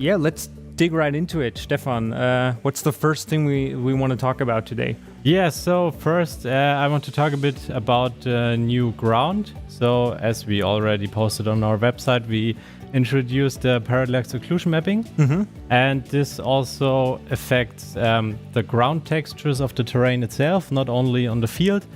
yeah, let's dig right into it. Stefan, what's the first thing we want to talk about today? Yeah, so first I want to talk a bit about new ground. So as we already posted on our website, we introduced the parallax occlusion mapping. And this also affects the ground textures of the terrain itself, not only on the field.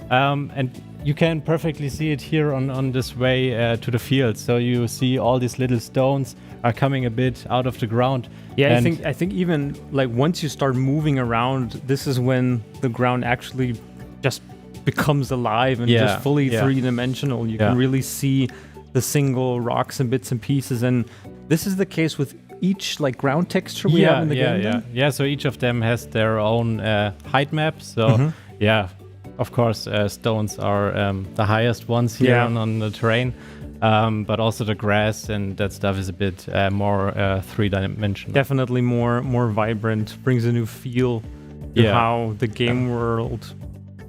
And you can perfectly see it here on this way to the field. So you see all these little stones are coming a bit out of the ground. Yeah, I think even like once you start moving around, this is when the ground actually just becomes alive and just fully three-dimensional. You can really see the single rocks and bits and pieces, and this is the case with each like ground texture we have in the game. Yeah. So each of them has their own height map. So of course, stones are the highest ones here on the terrain. But also the grass and that stuff is a bit more three-dimensional. Definitely more vibrant, brings a new feel to how the game world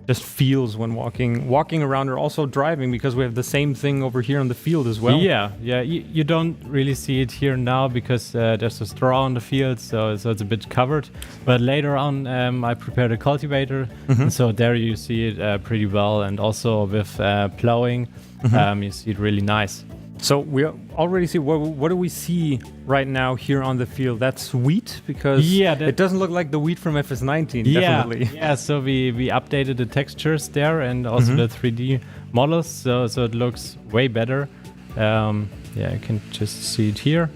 just feels when walking around or also driving, because we have the same thing over here on the field as well. Yeah. You don't really see it here now because there's a straw on the field, so it's a bit covered. But later on, I prepared a cultivator, and so there you see it pretty well, and also with plowing. You see it really nice. So we already see, what do we see right now here on the field? That's wheat, because it doesn't look like the wheat from FS19, definitely. Yeah, so we updated the textures there and also the 3D models, so it looks way better. You can just see it here.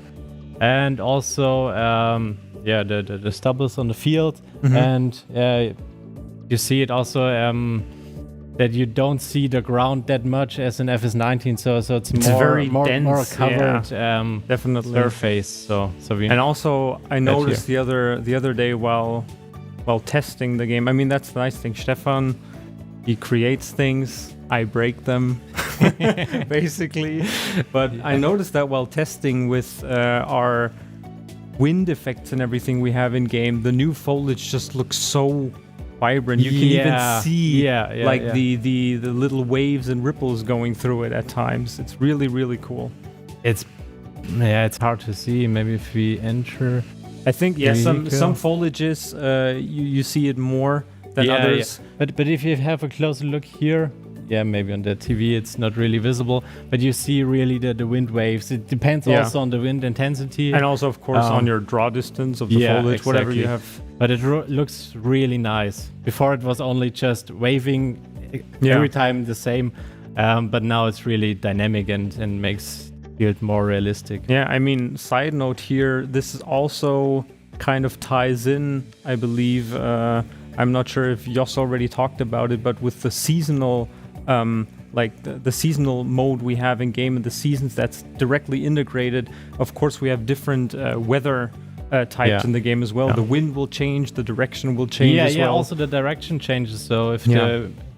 And also, the stubbles on the field. And you see it also... that you don't see the ground that much as in FS19, so it's more very dense, more covered definitely surface. So we and also I noticed the other day while testing the game. I mean, that's the nice thing. Stefan, he creates things, I break them, basically. But I noticed that while testing with our wind effects and everything we have in game, the new foliage just looks so vibrant. You can even see the little waves and ripples going through it at times. It's really, really cool. It's hard to see. Maybe if we enter, I think some foliages you see it more than others. But if you have a closer look here, maybe on the TV it's not really visible, but you see really the wind waves. It depends also on the wind intensity, and also of course on your draw distance of the foliage, whatever you have. But it looks really nice. Before it was only just waving every time the same, but now it's really dynamic and makes it more realistic. Yeah, I mean, side note here, this is also kind of ties in, I believe, I'm not sure if Jos already talked about it, but with the seasonal the seasonal mode we have in game and the seasons that's directly integrated. Of course, we have different weather types in the game as well. The wind will change, the direction will change as well. Also the direction changes. So if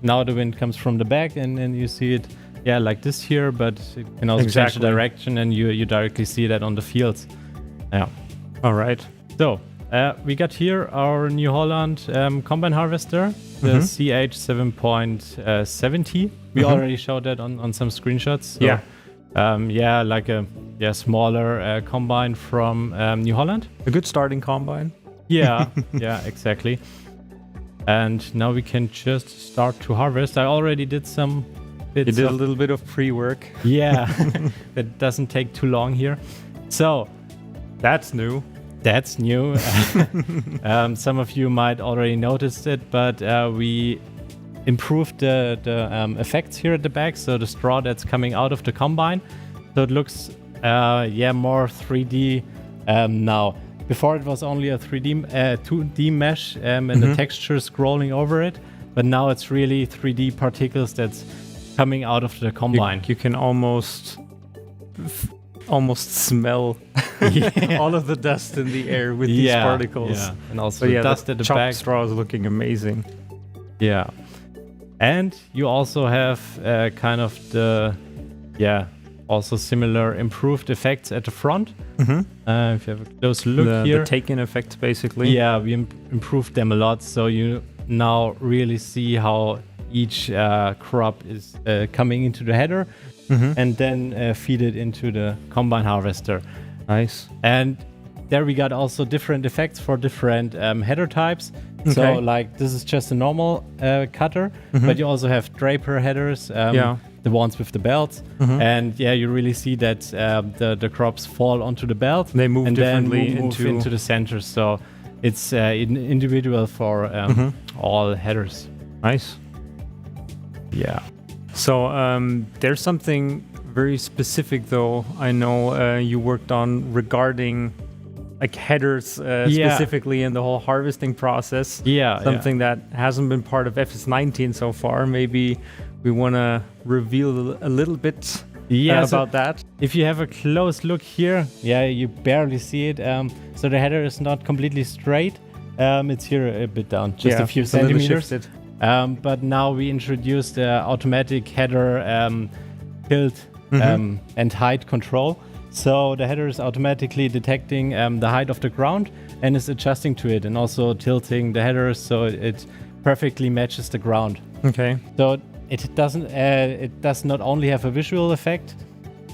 now the wind comes from the back and you see it like this here, but it can also change the direction and you directly see that on the fields. All right. So we got here our New Holland combine harvester, the CH7.70. We already showed that on some screenshots. So, like a smaller combine from New Holland. A good starting combine. Yeah, exactly. And now we can just start to harvest. I already did some bits. You did a little bit of pre-work. Yeah, that doesn't take too long here. So that's new. That's new. Some of you might already noticed it, but we improved the effects here at the back. So the straw that's coming out of the combine, so it looks more 3D now. Before it was only a 2D mesh and the texture scrolling over it, but now it's really 3D particles that's coming out of the combine. You can almost smell all of the dust in the air with these particles. Yeah, and also the dust at the back. Straw is looking amazing. Yeah, and you also have kind of the also similar improved effects at the front. If you have a close look here, the take-in effects basically. Yeah, we improved them a lot, so you now really see how each crop is coming into the header. And then feed it into the combine harvester. Nice. And there we got also different effects for different header types. Okay. So like this is just a normal cutter, but you also have draper headers, the ones with the belts, and you really see that the crops fall onto the belt. They move and differently then move into the center. So it's individual for all headers. Nice. Yeah. So there's something very specific, though, I know you worked on regarding like headers specifically in the whole harvesting process. Something that hasn't been part of FS19 so far. Maybe we want to reveal a little bit about that. If you have a close look here, you barely see it. So the header is not completely straight. It's here a bit down, just a few centimeters. But now we introduced the automatic header tilt and height control. So the header is automatically detecting the height of the ground and is adjusting to it, and also tilting the header so it perfectly matches the ground. Okay. So it doesn't. It does not only have a visual effect.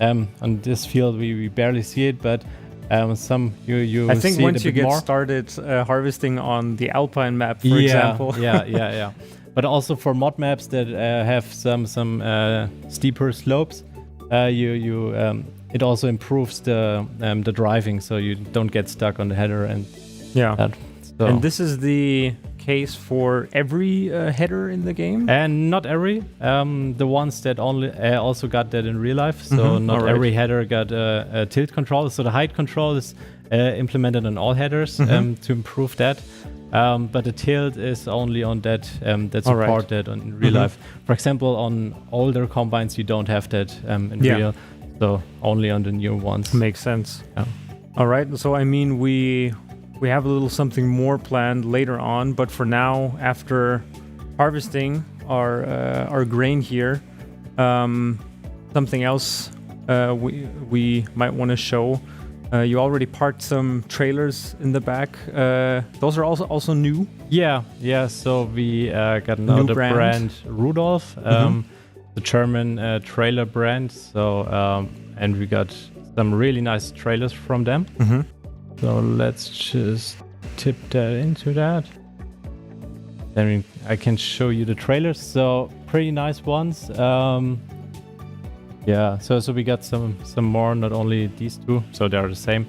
On this field, we barely see it, but some you. I think see once it a you bit get more. started harvesting on the Alpine map, for example. yeah. But also for mod maps that have some steeper slopes, it also improves the driving, so you don't get stuck on the header and that. So. And this is the case for every header in the game? And not every. The ones that only also got that in real life. So not every header got a tilt control. So the height control is implemented on all headers to improve that. But the tilt is only on that support that in real life. For example, on older combines, you don't have that in real. So only on the new ones. Makes sense. Yeah. All right. So I mean, we have a little something more planned later on, but for now, after harvesting our grain here, something else we might want to show. You already parked some trailers in the back. Those are also new. Yeah. So we got another brand Rudolf, the German trailer brand. So and we got some really nice trailers from them. So let's just tip that into that. Then I can show you the trailers. So pretty nice ones. Yeah, so we got some more, not only these two, so they're the same.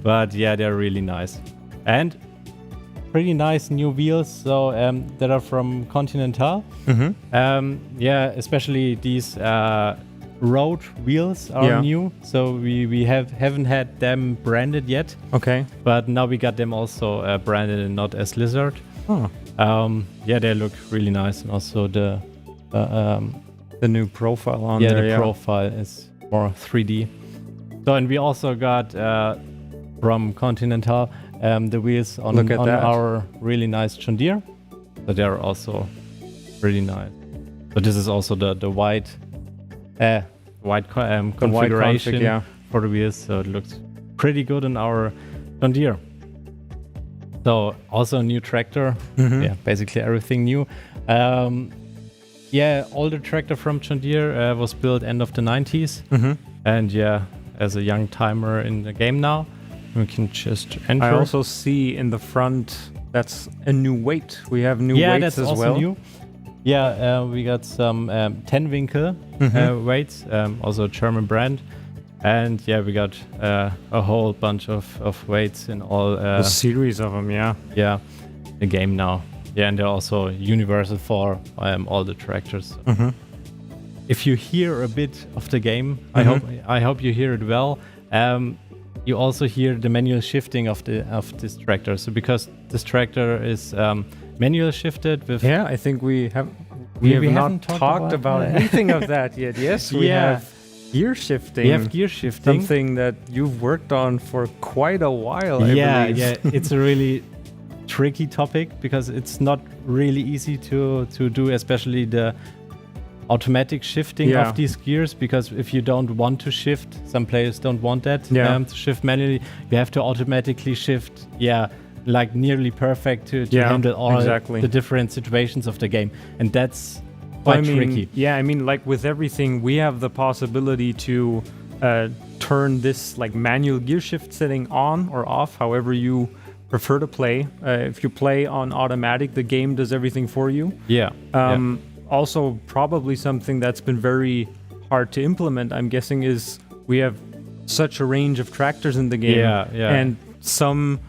But yeah, they're really nice. And pretty nice new wheels, so that are from Continental. Yeah, especially these road wheels are new, so we haven't had them branded yet. Okay. But now we got them also branded and not as Lizard. Yeah, they look really nice, and also the new profile on there. The profile is more 3D. So, and we also got from Continental the wheels on our really nice John Deere. So they're also really nice. So this is also the white configuration for the wheels. So it looks pretty good on our John Deere. So also a new tractor. Yeah, basically everything new. Yeah, older tractor from John Deere was built end of the 90s. And yeah, as a young timer in the game now, we can just enter. I also see in the front that's a new weight. We have new weights that's as also well. New. Yeah, we got some 10-Winkel weights, also a German brand. And yeah, we got a whole bunch of weights in all. A series of them, yeah. Yeah, the game now. Yeah, and they're also universal for all the tractors. If you hear a bit of the game, I hope you hear it well. You also hear the manual shifting of this tractor. So because this tractor is manual shifted with. Yeah, I think we have not talked about anything of that yet. Yes, we have gear shifting. We have gear shifting. Something that you've worked on for quite a while. I believe. Yeah, it's a really tricky topic because it's not really easy to do, especially the automatic shifting of these gears, because if you don't want to shift, some players don't want that to shift manually, you have to automatically shift like nearly perfect to handle all the different situations of the game, and that's quite tricky. Yeah, I mean, like with everything, we have the possibility to turn this like manual gear shift setting on or off, however you prefer to play. If you play on automatic, the game does everything for you. Yeah. Also, probably something that's been very hard to implement, I'm guessing, is we have such a range of tractors in the game. And some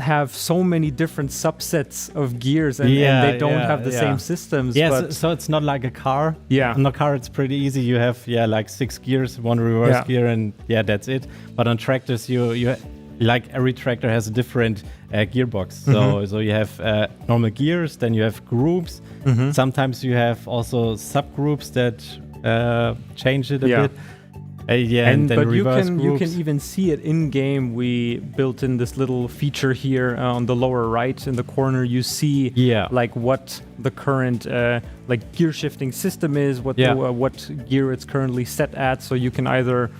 have so many different subsets of gears, and they don't have the same systems. Yeah, so it's not like a car. Yeah. On a car, it's pretty easy. You have like 6 gears, 1 reverse gear, and that's it. But on tractors, you like every tractor has a different gearbox. So you have normal gears, then you have groups. Sometimes you have also subgroups that change it a bit. And then but you groups. can even see it in game. We built in this little feature here on the lower right in the corner. You see like what the current like gear shifting system is, what gear it's currently set at. So you can either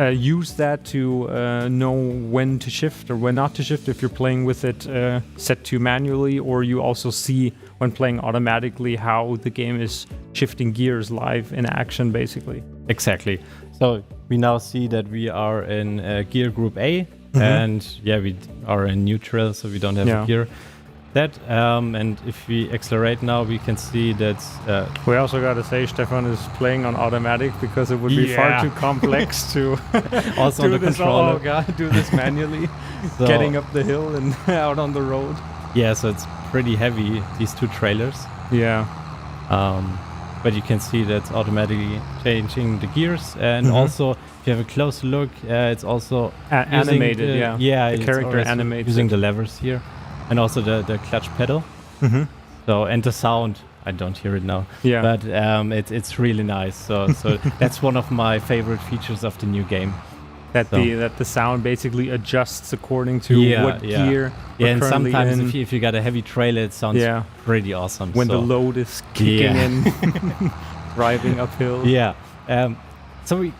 use that to know when to shift or when not to shift if you're playing with it set to manually, or you also see when playing automatically how the game is shifting gears live in action, basically. Exactly. So we now see that we are in gear group A, and we are in neutral, so we don't have a gear. And if we accelerate now, we can see that... we also got to say Stefan is playing on automatic because it would be far too complex to also do on the this. controller. Oh god, do this manually, getting up the hill and out on the road. Yeah, so it's pretty heavy, these 2 trailers. Yeah. But you can see that's automatically changing the gears, and also if you have a close look, it's also animated. The character animates using the levers here, and also the clutch pedal. So and the sound, I don't hear it now. But it's really nice. So that's one of my favorite features of the new game. That the sound basically adjusts according to what gear. And sometimes if you got a heavy trailer, it sounds pretty awesome. When the load is kicking in, driving uphill. Yeah. So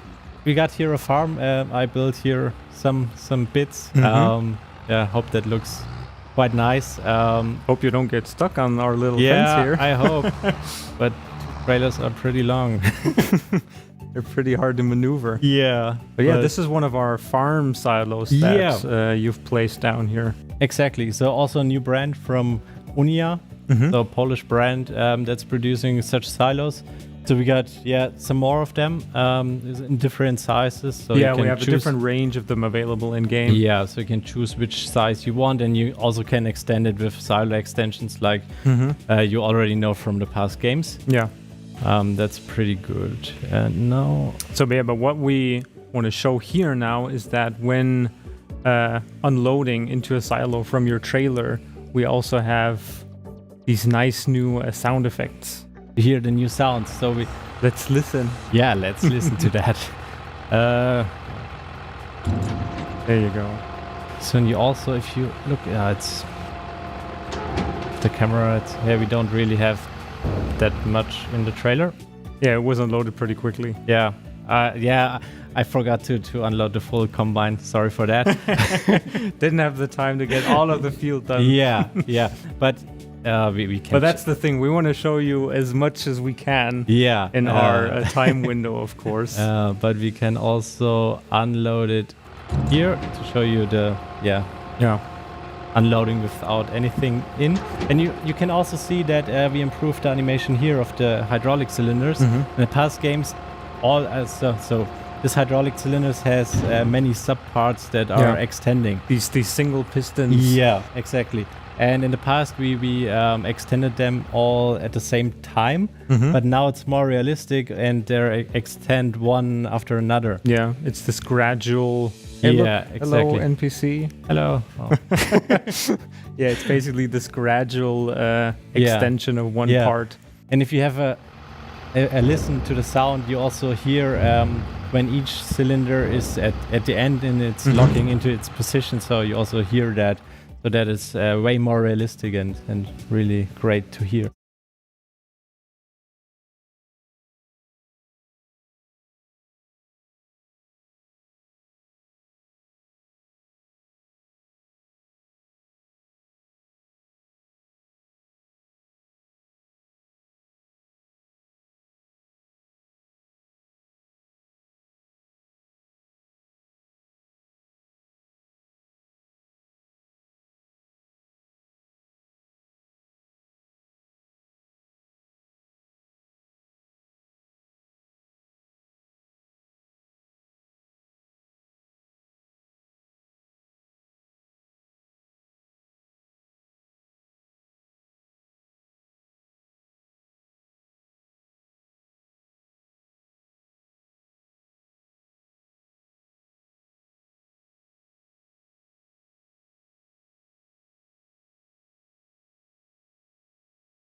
we got here a farm. I built here some bits. Hope that looks quite nice. Hope you don't get stuck on our little fence here. I hope. But trailers are pretty long. They're pretty hard to maneuver. Yeah. But this is one of our farm silos that you've placed down here. Exactly. So also a new brand from Unia, so a Polish brand that's producing such silos. So we got some more of them in different sizes. So we have a different range of them available in game. Yeah, so you can choose which size you want, and you also can extend it with silo extensions like you already know from the past games. Yeah. That's pretty good. And now... So, but what we want to show here now is that when unloading into a silo from your trailer, we also have these nice new sound effects. You hear the new sounds, so let's listen. Yeah, let's listen to that. There you go. So you also, if you look, it's the camera. We don't really have that much in the trailer. Yeah, it was unloaded pretty quickly. Yeah. I forgot to unload the full combine. Sorry for that. Didn't have the time to get all of the field done. Yeah. But we can. But that's the thing. We want to show you as much as we can. Yeah. In our time window, of course. But we can also unload it here to show you the unloading without anything in. And you can also see that we improved the animation here of the hydraulic cylinders. In the past games, so this hydraulic cylinders has many subparts that are extending. These single pistons. Yeah, exactly. And in the past, we extended them all at the same time, but now it's more realistic, and they extend one after another. Yeah, it's this gradual... Exactly. Hello, NPC. Hello. Oh. Yeah, it's basically this gradual extension of one part. And if you have a listen to the sound, you also hear when each cylinder is at the end and it's locking into its position. So you also hear that. So that is way more realistic and really great to hear.